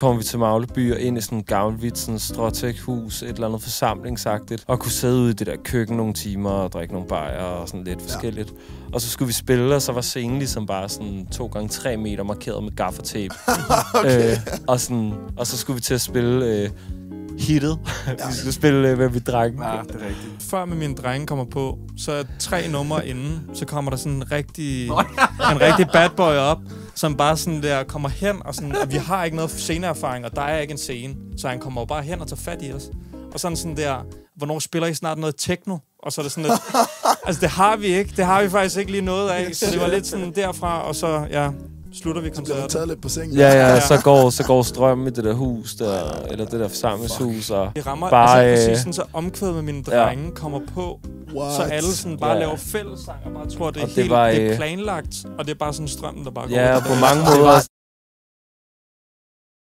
Kom vi til Magleby og ind i sådan en gammelt sådan stråtækhus, et eller andet forsamlingsagtigt, og kunne sidde ude i det der køkken nogle timer og drikke nogle bajer og sådan lidt forskelligt. Og så skulle vi spille, og så var scenen ligesom bare sådan 2x3 meter markeret med gaffertape. Og så skulle vi til at spille hittet. Vi skulle spille, hvad vi drak. Ja, det er rigtigt. Før med mine drenge kommer på, så er 3 numre inden, så kommer der sådan en rigtig bad boy op, som bare sådan der kommer hen, og, sådan, og vi har ikke noget sceneerfaring, og der er ikke en scene. Så han kommer jo bare hen og tager fat i os. Og sådan der, hvornår spiller I snart noget techno? Og så er det sådan lidt, altså det har vi ikke. Det har vi faktisk ikke lige noget af. Så det var lidt sådan derfra, og så, slutter vi koncerten. Så taget lidt på sengen. Ja, så går strømmen i det der hus, eller det der forsamlingshus. Og det rammer bare, altså præcis sådan, så omkvædet med mine drenge kommer på, så alle sådan bare laver fællessang og bare tror, det er helt det er planlagt, og det er bare sådan strømmen, der bare går. Ja, på mange måder.